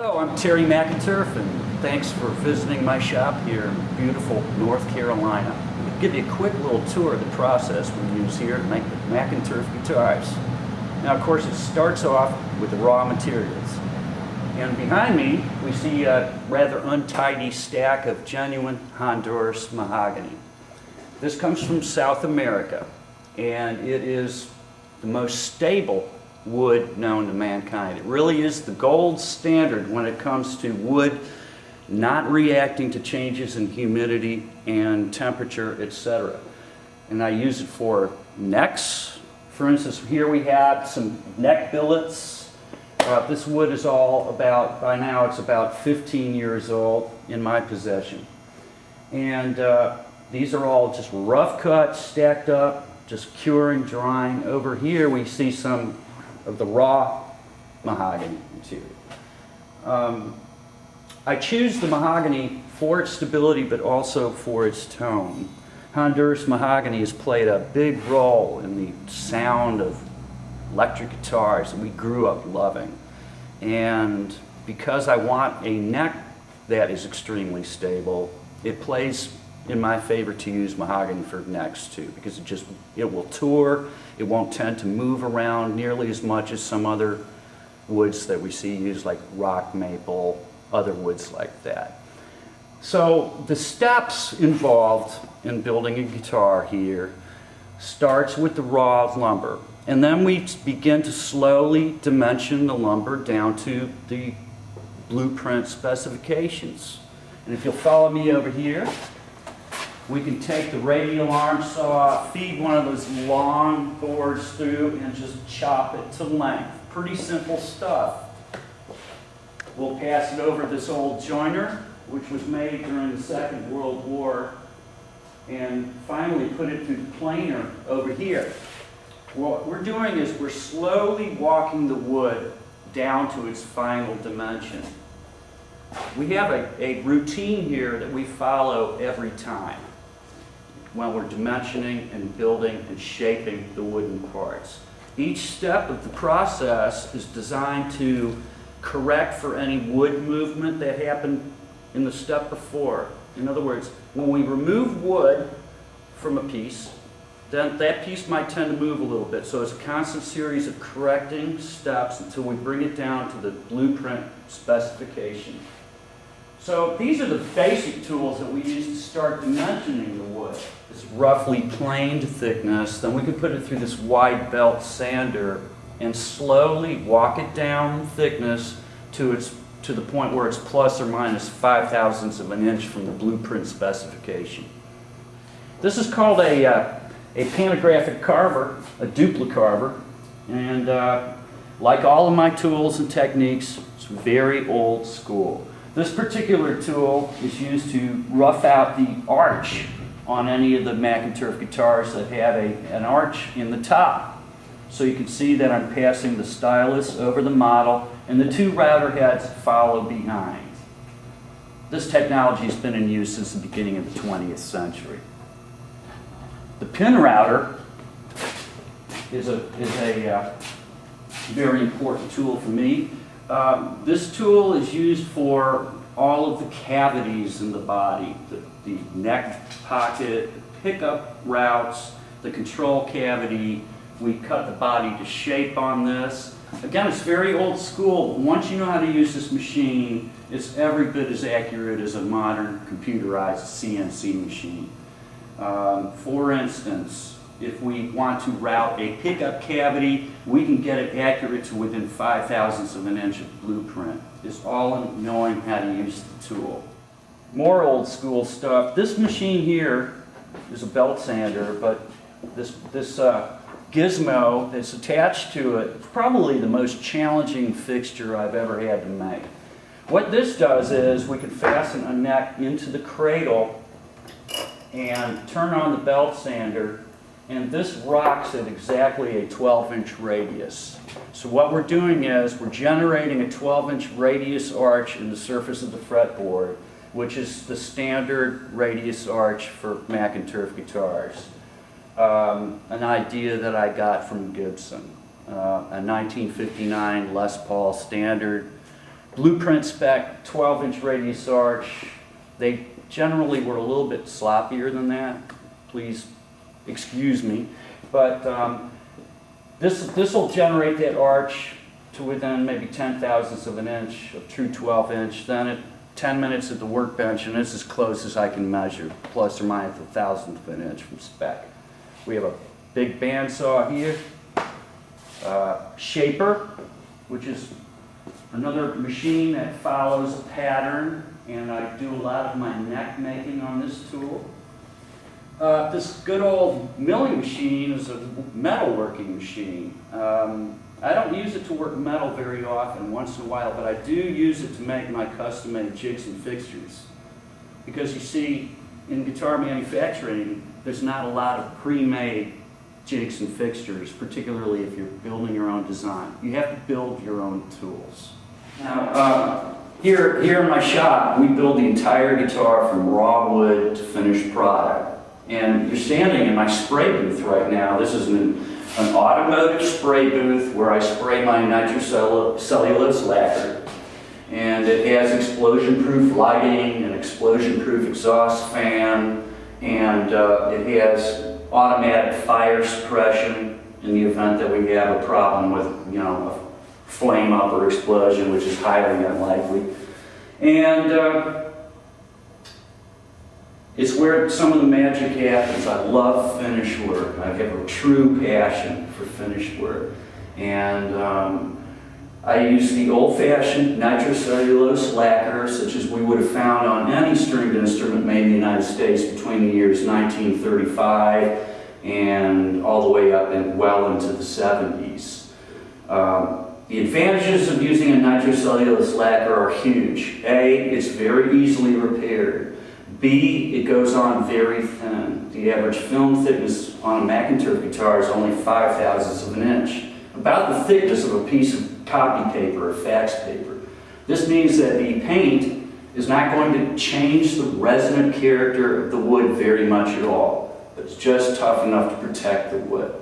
Hello, I'm Terry McInturff, and thanks for visiting my shop here in beautiful North Carolina. I'll give you a quick little tour of the process we use here to make the McInturff guitars. Now, of course, it starts off with the raw materials. And behind me, we see a rather untidy stack of genuine Honduras mahogany. This comes from South America, and it is the most stable wood known to mankind. It really is the gold standard when it comes to wood not reacting to changes in humidity and temperature, etc. And I use it for necks. For instance, here we have some neck billets. This wood is all about, by now it's about 15 years old in my possession. And these are all just rough cuts, stacked up, just curing, drying. Over here we see some of the raw mahogany material. I choose the mahogany for its stability, but also for its tone. Honduras mahogany has played a big role in the sound of electric guitars that we grew up loving. And because I want a neck that is extremely stable, it plays in my favor to use mahogany for necks too, because it will tour. It won't tend to move around nearly as much as some other woods that we see used, like rock maple, other woods like that. So the steps involved in building a guitar here starts with the raw lumber, and then we begin to slowly dimension the lumber down to the blueprint specifications. And if you'll follow me over here, we can take the radial arm saw, feed one of those long boards through, and just chop it to length. Pretty simple stuff. We'll pass it over this old joiner, which was made during the Second World War, and finally put it through the planer over here. What we're doing is we're slowly walking the wood down to its final dimension. We have a routine here that we follow every time when we're dimensioning and building and shaping the wooden parts. Each step of the process is designed to correct for any wood movement that happened in the step before. In other words, when we remove wood from a piece, then that piece might tend to move a little bit. So it's a constant series of correcting steps until we bring it down to the blueprint specification. So these are the basic tools that we use to start dimensioning the wood. This roughly planed thickness, then we can put it through this wide belt sander and slowly walk it down in thickness to the point where it's plus or minus 5/1000ths of an inch from the blueprint specification. This is called a pantographic carver, a duplicarver, and like all of my tools and techniques, it's very old school. This particular tool is used to rough out the arch on any of the McInturff guitars that have an arch in the top. So you can see that I'm passing the stylus over the model, and the two router heads follow behind. This technology has been in use since the beginning of the 20th century. The pin router is a very important tool for me. This tool is used for all of the cavities in the body, the neck pocket, the pickup routes, the control cavity. We cut the body to shape on this. Again, it's very old school. Once you know how to use this machine, it's every bit as accurate as a modern computerized CNC machine. For instance, if we want to route a pickup cavity, we can get it accurate to within 5/1000ths of an inch of blueprint. It's all in knowing how to use the tool. More old school stuff. This machine here is a belt sander, but this gizmo that's attached to it is probably the most challenging fixture I've ever had to make. What this does is we can fasten a neck into the cradle and turn on the belt sander, and this rocks at exactly a 12-inch radius. So what we're doing is we're generating a 12-inch radius arch in the surface of the fretboard, which is the standard radius arch for McInturff guitars. An idea that I got from Gibson, a 1959 Les Paul standard Blueprint spec 12-inch radius arch. They generally were a little bit sloppier than that. Please excuse me. But this will generate that arch to within maybe 10/1000ths of an inch of true 12-inch. Then at 10 minutes at the workbench, and it's as close as I can measure, plus or minus 1/1000th of an inch from spec. We have a big bandsaw here, shaper, which is another machine that follows a pattern, and I do a lot of my neck making on this tool. This good old milling machine is a metalworking machine. I don't use it to work metal very often, once in a while, but I do use it to make my custom-made jigs and fixtures. Because you see, in guitar manufacturing, there's not a lot of pre-made jigs and fixtures, particularly if you're building your own design. You have to build your own tools. Now, here in my shop, we build the entire guitar from raw wood to finished product. And you're standing in my spray booth right now. This is an automotive spray booth where I spray my nitrocellulose lacquer. And it has explosion-proof lighting, an explosion-proof exhaust fan, and it has automatic fire suppression in the event that we have a problem with, a flame up or explosion, which is highly unlikely. And it's where some of the magic happens. I love finished work. I have a true passion for finished work. And I use the old-fashioned nitrocellulose lacquer, such as we would have found on any stringed instrument made in the United States between the years 1935 and all the way up and well into the 70s. The advantages of using a nitrocellulose lacquer are huge. A, it's very easily repaired. B, it goes on very thin. The average film thickness on a McInturff guitar is only 5/1000ths of an inch, about the thickness of a piece of copy paper or fax paper. This means that the paint is not going to change the resonant character of the wood very much at all, but it's just tough enough to protect the wood.